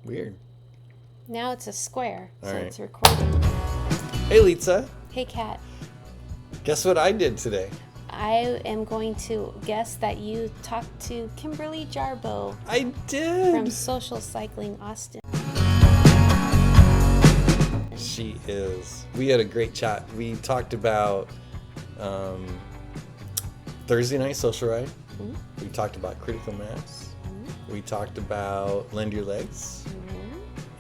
Weird. Now it's a square, All so right. it's recording. Hey, Lisa. Hey, Kat. Guess what I did today? I am going to guess that you talked to Kimberly Jarbo I did. from Social Cycling Austin. She is. We had a great chat. We talked about Thursday night social ride. Mm-hmm. We talked about critical mass. Mm-hmm. We talked about lend your legs. Mm-hmm.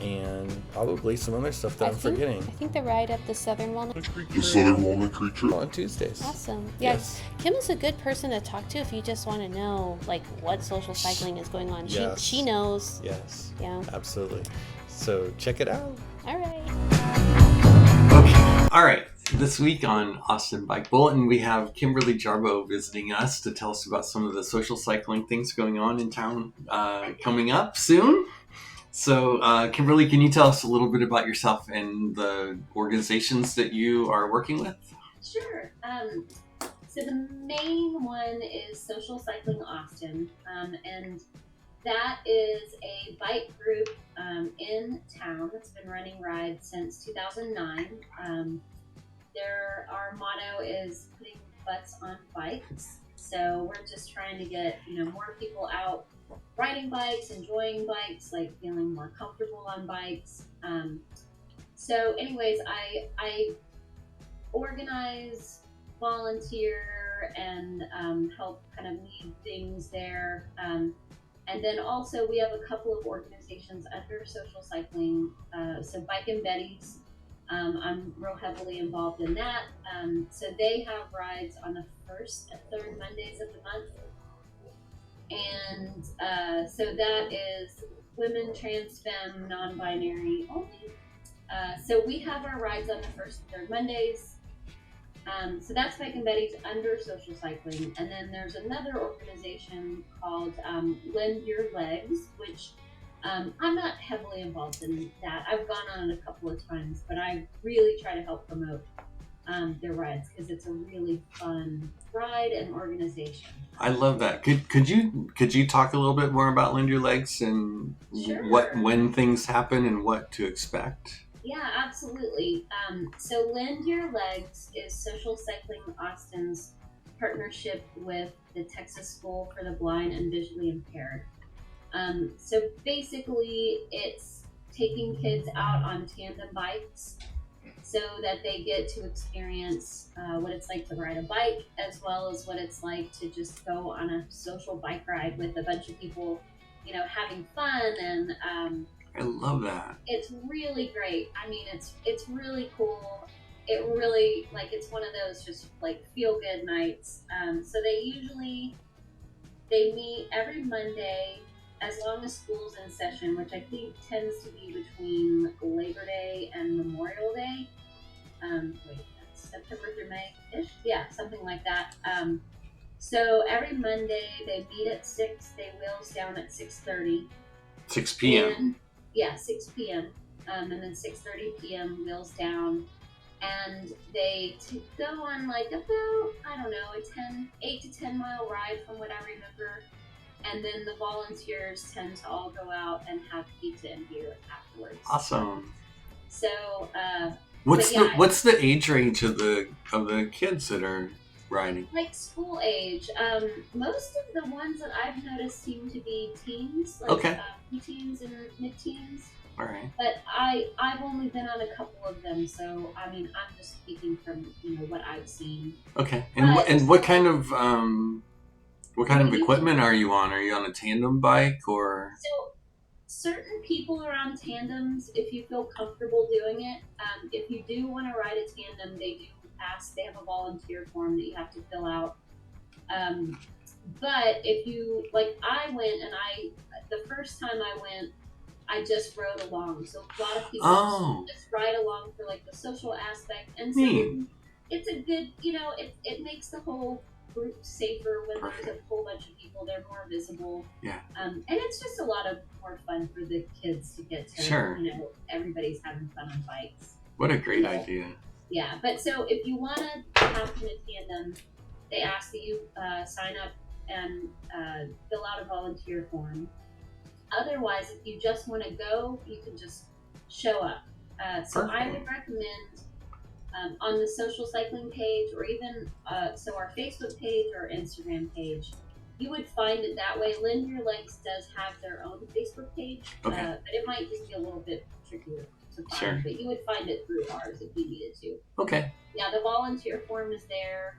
And probably some other stuff that I'm forgetting. I think the ride up the Southern Walnut Creek. The Southern Walnut Creek Trail. On Tuesdays. Awesome. Yeah, Yes. Kim is a good person to talk to if you just want to know like what social cycling is going on. Yes. She knows. Yes. Yeah. Absolutely. So check it out. All right. Okay. All right. This week on Austin Bike Bulletin, we have Kimberly Jarbo visiting us to tell us about some of the social cycling things going on in town coming up soon. So, Kimberly, can you tell us a little bit about yourself and the organizations that you are working with? Sure. So the main one is Social Cycling Austin, and that is a bike group in town that's been running rides since 2009. Our motto is putting butts on bikes. So we're just trying to get more people out riding bikes, enjoying bikes, like feeling more comfortable on bikes. So anyways, I organize, volunteer, and help kind of lead things there. And then also we have a couple of organizations under social cycling. So Bike and Betty's, I'm real heavily involved in that. So they have rides on the first and third Mondays of the month. And so that is women, trans, femme, non-binary only. So we have our rides on the first and third Mondays. So that's Bike and Betty's under social cycling. And then there's another organization called Lend Your Legs, which I'm not heavily involved in that. I've gone on it a couple of times, but I really try to help promote their rides because it's a really fun ride and organization. I love that. Could you talk a little bit more about Lend Your Legs and Sure. when things happen and what to expect? Yeah, absolutely. So Lend Your Legs is Social Cycling Austin's partnership with the Texas School for the Blind and Visually Impaired. So basically, it's taking kids out on tandem bikes so that they get to experience what it's like to ride a bike, as well as what it's like to just go on a social bike ride with a bunch of people, having fun. And I love that. it's really great. I mean, it's really cool. It really, it's one of those just feel good nights. So they meet every Monday as long as school's in session, which I think tends to be between Labor Day and Memorial Day. That's September through May-ish? Yeah, something like that. So every Monday they meet at 6, they wheels down at 6:30. 6 p.m. Yeah, 6 p.m. And then 6:30 p.m. wheels down. And they go on about, I don't know, 8 to 10 mile ride from what I remember. And then the volunteers tend to all go out and have pizza and beer afterwards. Awesome. So, what's the age range of the kids that are riding? Like school age. Most of the ones that I've noticed seem to be teens, preteens and mid-teens. All right. But I've only been on a couple of them, so I mean I'm just speaking from what I've seen. Okay. And what kind of equipment are you on? Are you on a tandem bike or? So certain people are on tandems if you feel comfortable doing it. If you do want to ride a tandem, they do ask. They have a volunteer form that you have to fill out. But if you I went and the first time I went, I just rode along. So a lot of people just ride along for the social aspect, and so it's a good it makes the whole group safer when there's a whole bunch of people. They're more visible. Yeah. And it's just a lot of more fun for the kids to get to, everybody's having fun on bikes. What a great idea. Yeah, but so if you want to have them in tandem, they ask that you sign up and fill out a volunteer form. otherwise, if you just want to go, you can just show up. So I Perfect. would recommend on the social cycling page, or even so our Facebook page or Instagram page, you would find it that way. Lend Your Legs does have their own Facebook page, Okay. but it might just be a little bit trickier to find. Sure. But you would find it through ours if you needed to. Okay. Yeah, the volunteer form is there.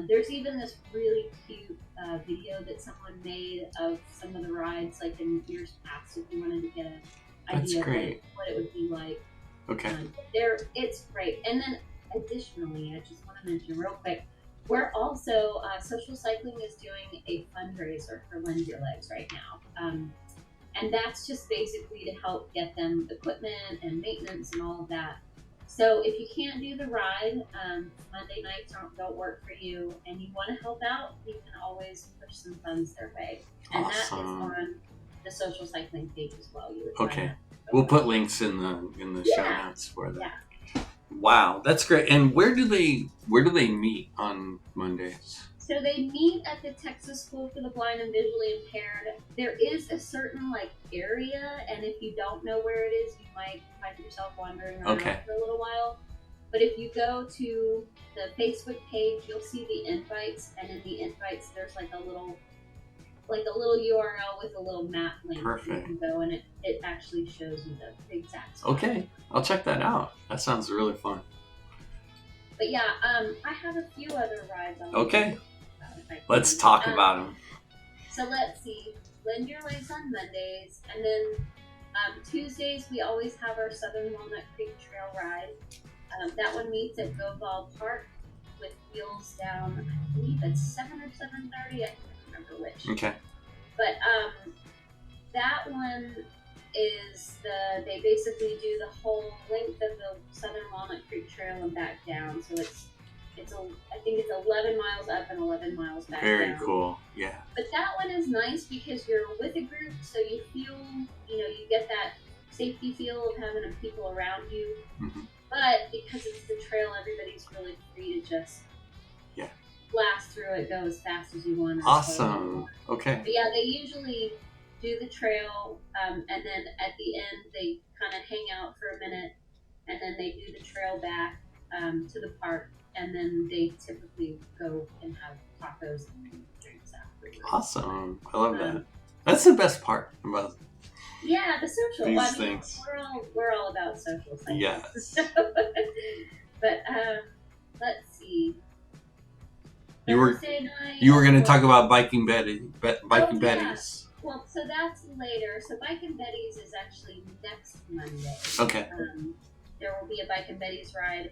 There's even this really cute video that someone made of some of the rides, like in years past, if you wanted to get an That's idea of great. what it would be like. Okay. It's great. And then additionally, I just want to mention real quick, we're also, Social Cycling is doing a fundraiser for Lend Your Legs right now. And that's just basically to help get them equipment and maintenance and all of that. So if you can't do the ride, Monday nights don't work for you, and you want to help out, you can always push some funds their way. And that is Awesome. on the Social Cycling page as well. You would Okay. find that. We'll put links in the show Yeah. notes for that. Yeah. Wow, that's great. And where do they meet on Mondays? So they meet at the Texas School for the Blind and Visually Impaired. There is a certain area, and if you don't know where it is, you might find yourself wandering around Okay. for a little while. But if you go to the Facebook page, you'll see the invites, and in the invites, there's a little URL with a little map link. Perfect. You can go, and it actually shows you the exact spot. Okay, I'll check that out. That sounds really fun. But yeah, I have a few other rides on. Okay. if I can. Let's talk about them. So let's see. Lend Your Legs on Mondays, and then Tuesdays we always have our Southern Walnut Creek Trail ride. That one meets at Go Park with wheels down. I believe it's 7 or 7:30. I can't remember which. Okay. But that one is they basically do the whole length of the Southern Walnut Creek Trail and back down. So I think it's 11 miles up and 11 miles back Very down. cool. Yeah. But that one is nice because you're with a group, so you feel, you get that safety feel of having people around you. Mm-hmm. But because it's the trail, everybody's really free to just blast through it, go as fast as you want. or as slow as you Awesome. want. Okay. But yeah, they usually do the trail, and then at the end they kind of hang out for a minute, and then they do the trail back to the park, and then they typically go and have tacos and drinks afterwards. Awesome. I love that. That's the best part about Yeah, the social. these Well, I mean, things. We're all about social cycling. Yes. But let's see. You were Thursday night, going to talk about biking yeah. Betties. Well, so that's later. So Bike and Betty's is actually next Monday. Okay. There will be a Bike and Betty's ride.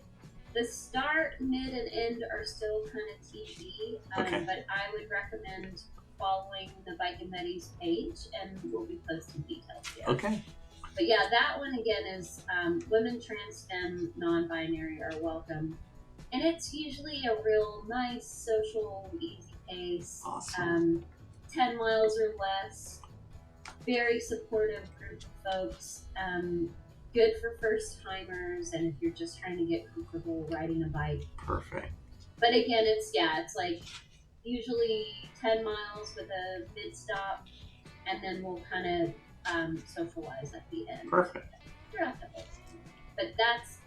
The start, mid, and end are still kind of TBD. Okay. But I would recommend following the Bike and Betty's page, and we'll be posting details there. Okay. But yeah, that one again is women, trans, femme, non-binary are welcome. And it's usually a real nice, social, easy pace. Awesome. 10 miles or less. Very supportive group of folks. Good for first timers, and if you're just trying to get comfortable riding a bike. Perfect. But again, it's usually 10 miles with a mid stop, and then we'll kind of socialize at the end. Perfect. Throughout the whole thing. But that's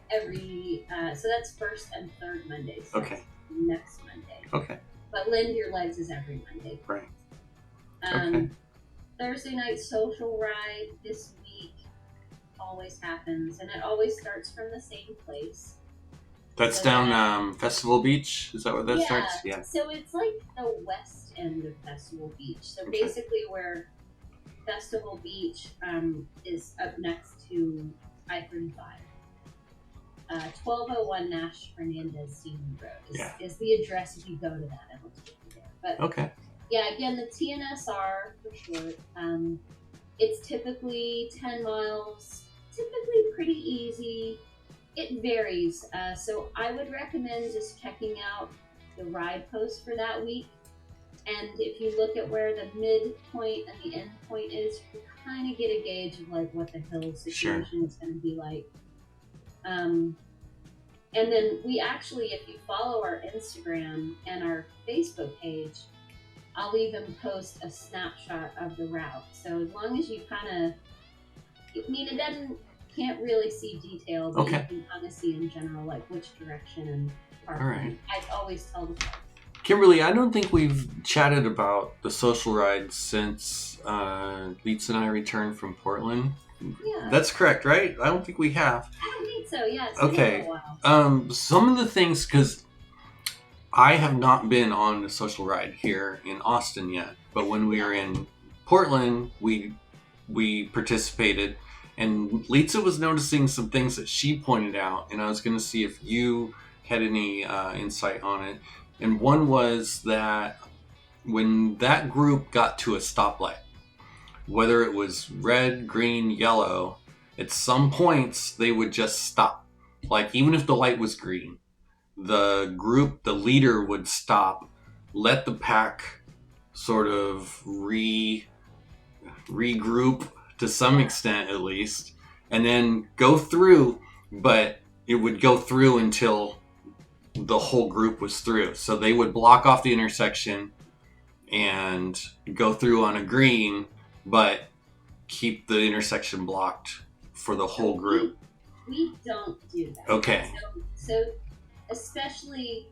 so that's first and third Mondays. So Okay. Next Monday. Okay. But Lend Your Legs is every Monday. Right. Okay. Thursday night social ride this week always happens, and it always starts from the same place. That's So down Festival Beach. Is that where that yeah, starts? Yeah. So it's like the west end of Festival Beach. So Okay. basically where Festival Beach is up next to I-35. 1201 Nash Fernandez Senior Road is the address if you go to that. I will take you there. But Okay. yeah, again, the TNSR for short. It's typically 10 miles, typically pretty easy. It varies. So I would recommend just checking out the ride post for that week. And if you look at where the midpoint and the end point is, you can kind of get a gauge of what the hill situation is going to be like. And then we actually, if you follow our Instagram and our Facebook page, I'll even post a snapshot of the route. So as long as you kind of, I mean, can't really see detail, but Okay. you can kind of see in general, like which direction and park. All right. I always tell the folks. Kimberly, I don't think we've chatted about the social ride since Leets and I returned from Portland. Yeah. That's correct, right? I don't think we have. I don't think so. Yeah. It's Okay. been a while. Some of the things, because I have not been on the social ride here in Austin yet, but when we were in Portland, we participated, and Lisa was noticing some things that she pointed out, and I was going to see if you had any insight on it. And one was that when that group got to a stoplight, whether it was red, green, yellow, at some points they would just stop. Like even if the light was green, the leader would stop, let the pack sort of regroup to some extent at least, and then go through, but it would go through until the whole group was through. So they would block off the intersection and go through on a green, but keep the intersection blocked for the whole group. We don't do that. Okay. So especially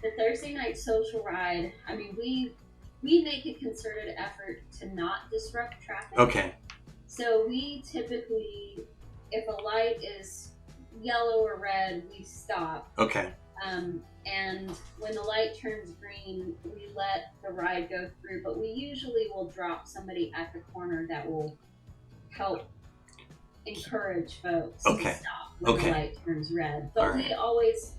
the Thursday night social ride, I mean, we make a concerted effort to not disrupt traffic. Okay. So we typically, if a light is yellow or red, we stop. Okay. And when the light turns green, we let the ride go through, but we usually will drop somebody at the corner that will help encourage folks to stop when the light turns red. But we always,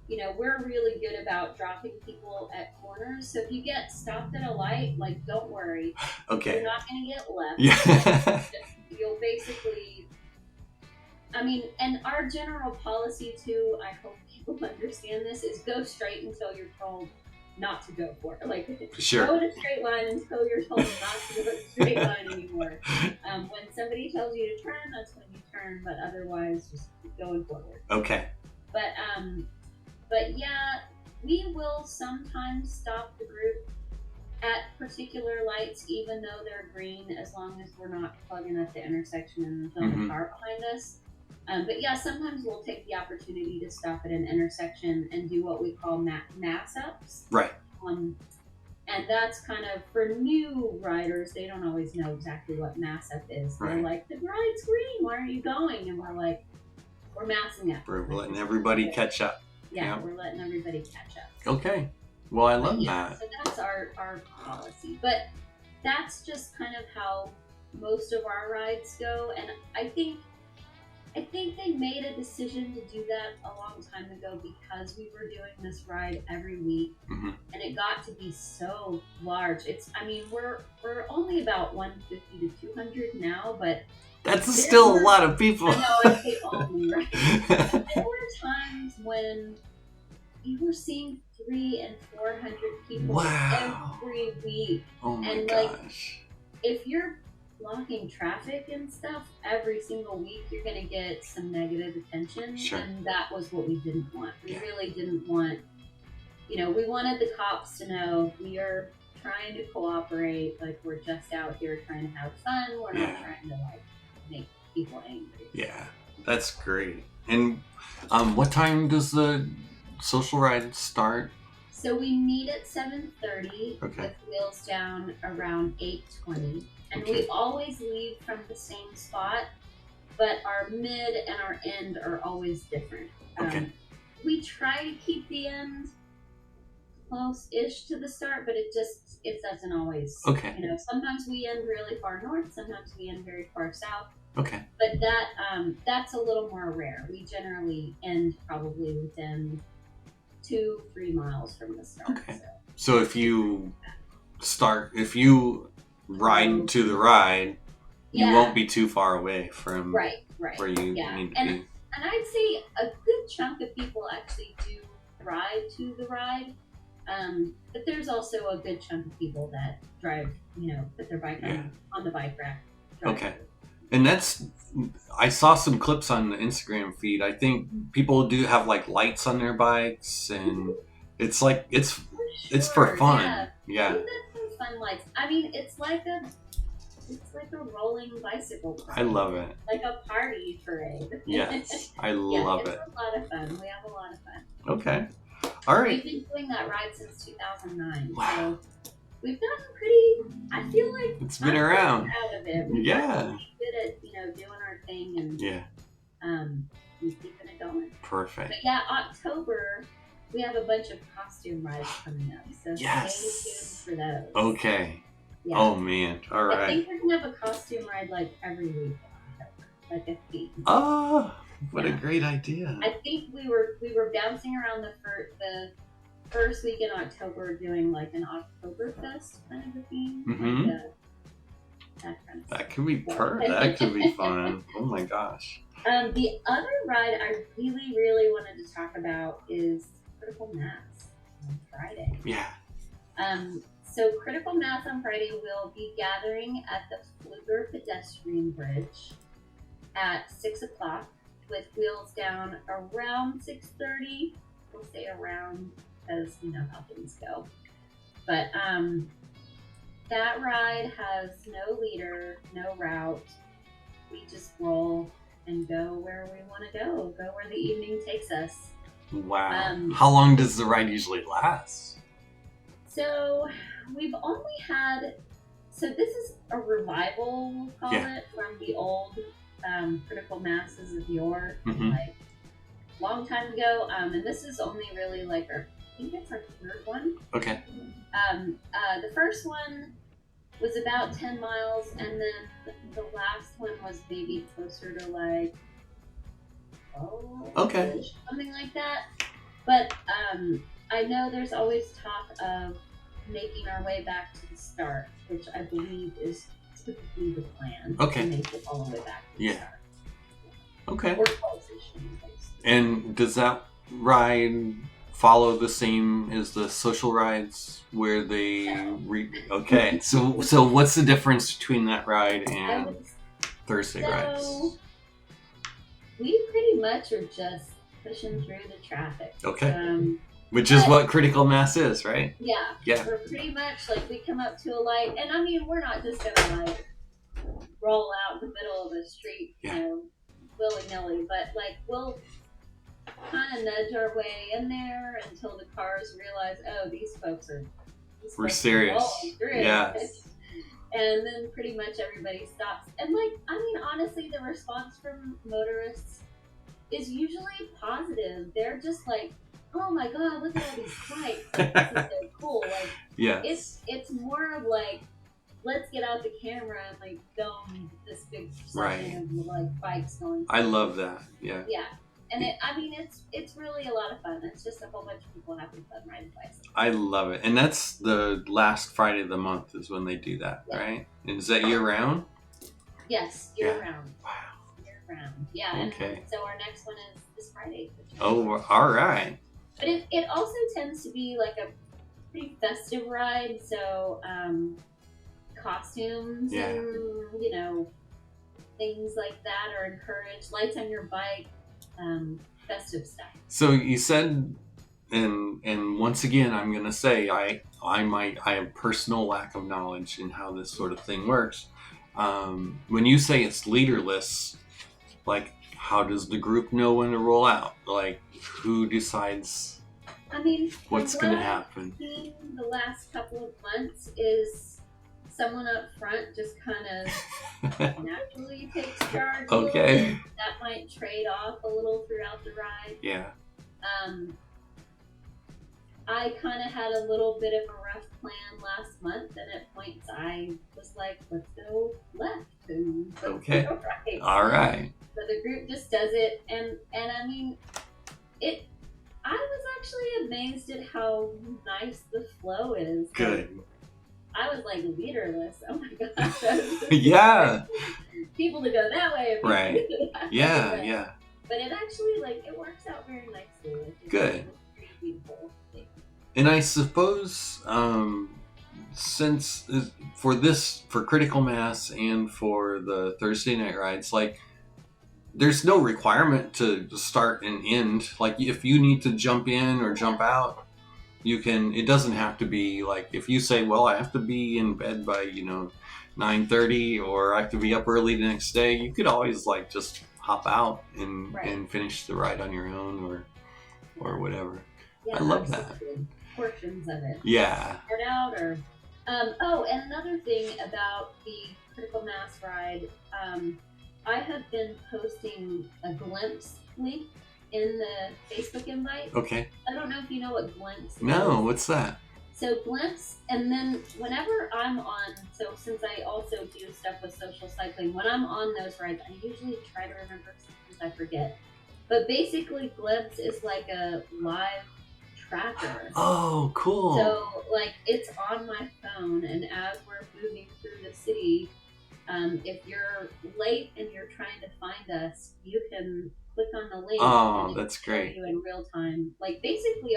we're really good about dropping people at corners. So if you get stopped at a light, like, don't worry. Okay. You're not going to get left. Yeah. You'll basically, I mean, and our general policy too, I hope people understand this, is go straight until you're told not to go for it. Like, sure. Go in a straight line until you're told not to go in a straight line anymore. When somebody tells you to turn, that's when you turn, but otherwise just keep going forward. Okay. But yeah, we will sometimes stop the group at particular lights, even though they're green, as long as we're not plugging at the intersection and there's no car behind us. But yeah, sometimes we'll take the opportunity to stop at an intersection and do what we call mass ups. Right. And that's kind of, for new riders, they don't always know exactly what mass up is. They're like, the ride's green, why are you going? And we're like, we're massing up. We're letting everybody catch up. Yeah, we're letting everybody catch up. Okay. Well, I love that. So that's our policy. But that's just kind of how most of our rides go. And I think they made a decision to do that a long time ago because we were doing this ride every week, and it got to be so large. We're only about 150 to 200 now, but that's still a lot of people. I know, I say only, right? There were times when you were seeing 300 and 400 people every week. Oh my and gosh. If you're blocking traffic and stuff every single week, you're going to get some negative attention. Sure. And that was what we didn't want. We really didn't want, we wanted the cops to know we are trying to cooperate. Like, we're just out here trying to have fun. We're not trying to, make people angry. Yeah, that's great. And what time does the social ride start? So we meet at 7:30 with wheels down around 8:20. And we always leave from the same spot, but our mid and our end are always different. We try to keep the end close-ish to the start, but it doesn't always. Sometimes we end really far north, sometimes we end very far south. Okay. But that's a little more rare. We generally end probably within 2-3 miles from the start. Okay. So if you ride to the ride, you won't be too far away from where you need to be. And I'd say a good chunk of people actually do ride to the ride, but there's also a good chunk of people that drive, put their bike on the bike rack. Okay. And I saw some clips on the Instagram feed. I think people do have lights on their bikes, and it's for fun. Yeah. I think that's fun lights. I mean, it's like a rolling bicycle parade. I love it. Like a party parade. Yes, I Yeah, love it's it. a lot of fun. We have a lot of fun. Okay. All right. We've been doing that ride since 2009. Wow. So we've gotten pretty, I feel like It's been I'm around. proud of it. We've Yeah. gotten good at, doing our thing and Yeah. we're keeping it going. Perfect. But yeah, October, we have a bunch of costume rides coming up. So Yes. stay tuned for those. Okay. Yeah. Oh man. All I right. think we're going to have a costume ride like every week in October, like a theme. Oh, what a Yeah. great idea. I think we were bouncing around the first week in October doing like an Oktoberfest kind of a theme. Mhm. Like that kind of stuff. That could be that could be fun. Oh my gosh. The other ride I really, really wanted to talk about is Critical Mass on Friday. Yeah. So Critical Mass on Friday will be gathering at the Pfluger Pedestrian Bridge at 6 o'clock with wheels down around 6:30. We'll say around because you know how things go. But that ride has no leader, no route. We just roll and go where we want to go where the evening takes us. Wow. How long does the ride usually last? So we've only had, this is a revival, we'll call it, from the old Critical Masses of yore, like long time ago. And this is only really like I think it's our third one. Okay. The first one was about 10 miles, and then the last one was maybe closer to like, something like that. But I know there's always talk of making our way back to the start, which I believe is typically the plan. Okay. To make it all the way back to the start. Okay. Or close-ish anyways. And does that ride follow the same as the social rides where they okay. So what's the difference between that ride and Thursday rides? We pretty much are just pushing through the traffic. Okay. Which is what Critical Mass is, right? Yeah. Yeah. We're pretty much like we come up to a light, and I mean we're not just gonna like roll out in the middle of the street, willy nilly, but like we'll kind of nudge our way in there until the cars realize, oh, these folks are serious. Yes. And then pretty much everybody stops. And like, I mean, honestly, the response from motorists is usually positive. They're just like, oh my God, look at all these bikes. Like, this is so cool. Like, it's more of like, let's get out the camera and like film this big section of like bikes going. I love that. Yeah. Yeah. And it's really a lot of fun. It's just a whole bunch of people having fun riding bicycles. I love it. And that's the last Friday of the month is when they do that, right? And is that year round? Yes, year round. Wow. Year round. Yeah. Okay. And so our next one is this Friday. Oh, all right. But it also tends to be like a pretty festive ride. So costumes and, things like that are encouraged. Lights on your bike. Festive stuff. So you said, and once again, I'm going to say I have personal lack of knowledge in how this sort of thing works. When you say it's leaderless, like how does the group know when to roll out? Like who decides? I mean, what's going to happen? The last couple of months is someone up front just kind of naturally takes charge. Okay. That might trade off a little throughout the ride. Yeah. I kind of had a little bit of a rough plan last month, and at points I was like, let's go left. And let's go right. All right. So the group just does it, and I mean, I was actually amazed at how nice the flow is. Good. I was like leaderless. Oh my gosh. Yeah. People to go that way. Right. Yeah, yeah. But it actually, it works out very nicely. Good. It's pretty beautiful. And I suppose, since for Critical Mass and for the Thursday night rides, there's no requirement to start and end. Like if you need to jump in or jump out, You can. It doesn't have to be like if you say, "Well, I have to be in bed by 9:30, or I have to be up early the next day." You could always like just hop out and finish the ride on your own or whatever. Yeah, I love absolutely. that. Portions of it. Yeah. Start out or oh, and another thing about the Critical Mass ride, I have been posting a glimpse link in the Facebook invite. Okay. I don't know if you know what glimpse is. No, what's that? So glimpse, and then whenever I'm on, so since I also do stuff with social cycling, when I'm on those rides, I usually try to remember, sometimes I forget. But basically, glimpse is like a live tracker. Oh, cool. So like it's on my phone, and as we're moving through the city, if you're late and you're trying to find us, you can click on the link. Oh, and that's it'll show great. you in real time, like basically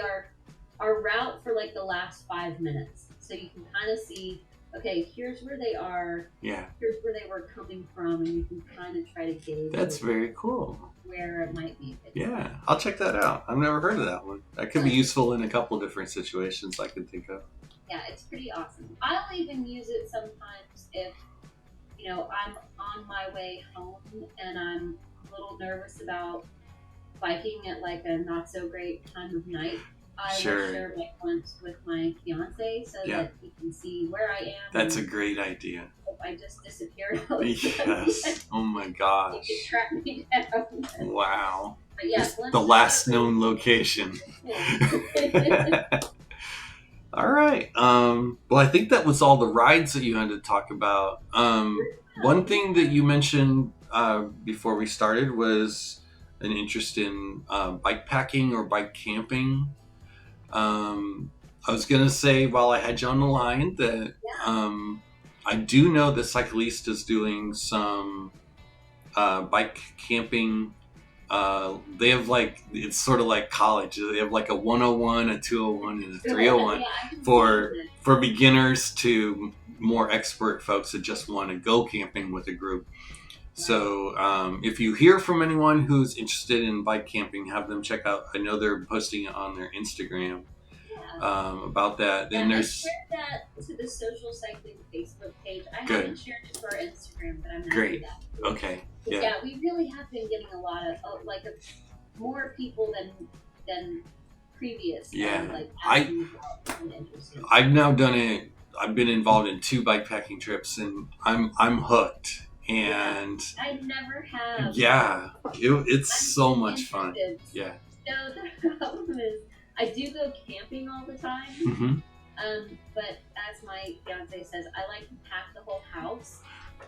our route for like the last 5 minutes, so you can kind of see, okay, here's where they are, Yeah, here's where they were coming from, and you can kind of try to gauge that's very cool. where it might be. Yeah, I'll check that out. I've never heard of that one. That could be useful in a couple different situations I can think of. Yeah, it's pretty awesome. I'll even use it sometimes if I'm on my way home and I'm a little nervous about biking at like a not so great time of night. I will share my glimpse with my fiance so that he can see where I am. That's a great idea. If I just disappeared. Yes. Oh my gosh. He could track me down. Wow. But yeah, It's the last known location. All right. Well, I think that was all the rides that you had to talk about. One thing that you mentioned before we started was an interest in bike packing or bike camping. I was going to say, while I had you on the line, that I do know that Cycliste is doing some bike camping. They have like, it's sort of like college. They have like a 101, a 201, and a 301 for beginners to more expert folks that just want to go camping with a group. So if you hear from anyone who's interested in bike camping, have them check out. I know they're posting it on their Instagram about that. Then I shared that to the Social Cycling Facebook page. I haven't shared it to our Instagram, but I'm going to do that. Okay. Yeah, we really have been getting a lot of more people than previous. Yeah, I've now done it. I've been involved in 2 bikepacking trips, and I'm hooked. And I never have. Yeah, it's so much fun. Yeah. So the problem is, I do go camping all the time. Mm-hmm. But as my fiance says, I like to pack the whole house.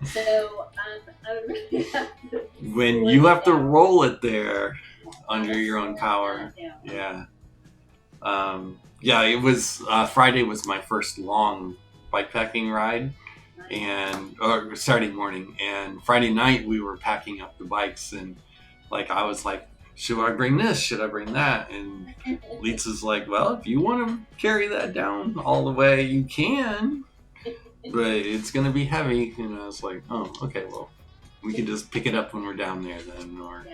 So I would really have to. When you have to roll it there under your own power. Yeah. It was Friday was my first long bikepacking ride. Or Saturday morning, and Friday night we were packing up the bikes, and like I was like, should I bring this? Should I bring that? And Lisa's like, well, if you want to carry that down all the way, you can, but it's gonna be heavy. And I was like, oh, okay, well, we can just pick it up when we're down there then, or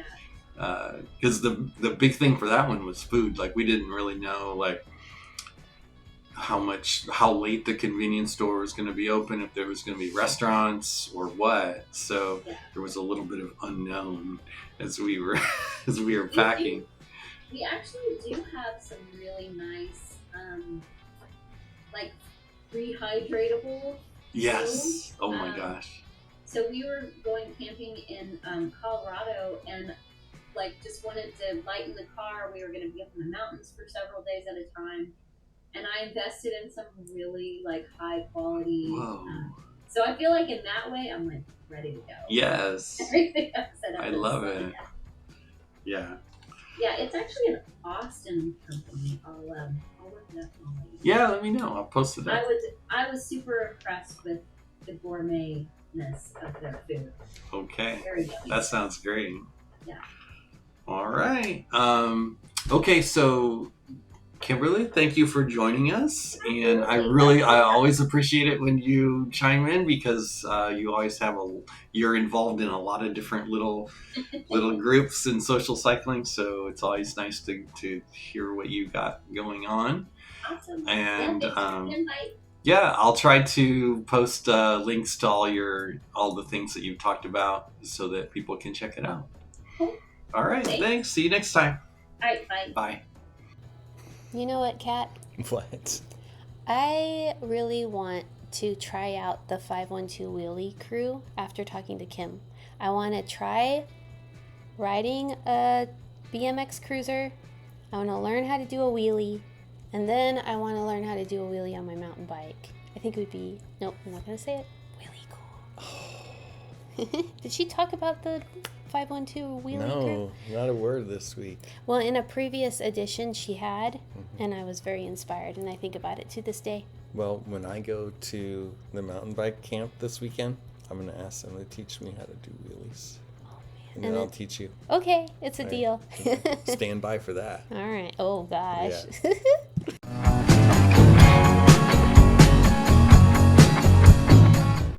because the big thing for that one was food. Like we didn't really know like how late the convenience store was going to be open, if there was going to be restaurants or what. So there was a little bit of unknown as we were packing. We actually do have some really nice like rehydratable. Yes. Oh my gosh. So we were going camping in Colorado, and like just wanted to lighten the car. We were going to be up in the mountains for several days at a time. And I invested in some really like high quality. So I feel like in that way, I'm like ready to go. Yes. Everything I've set up. I love it. Yeah. Yeah, it's actually an Austin company. I'll look it up. Yeah, let me know. I'll post it up. I was super impressed with the gourmetness of their food. Okay. Very good. That sounds great. Yeah. All right. Okay, so Kimberly, thank you for joining us, and I always appreciate it when you chime in, because you always you're involved in a lot of different little groups in social cycling, so it's always nice to hear what you got going on. Awesome. And yeah, thanks for the invite. yeah, I'll try to post links to all the things that you've talked about so that people can check it out. Cool. All right, thanks. See you next time. All right, bye. Bye. You know what, Kat? What? I really want to try out the 512 wheelie crew after talking to Kim. I want to try riding a BMX cruiser. I want to learn how to do a wheelie. And then I want to learn how to do a wheelie on my mountain bike. I think it would be... Nope, I'm not going to say it. Wheelie cool. Did she talk about the 512 wheelie crew? No, not a word this week. Well, in a previous edition she had, and I was very inspired, and I think about it to this day. Well, when I go to the mountain bike camp this weekend, I'm going to ask them to teach me how to do wheelies. And then I'll teach you. Okay, it's a deal. Stand by for that. All right. Oh, gosh. Yeah.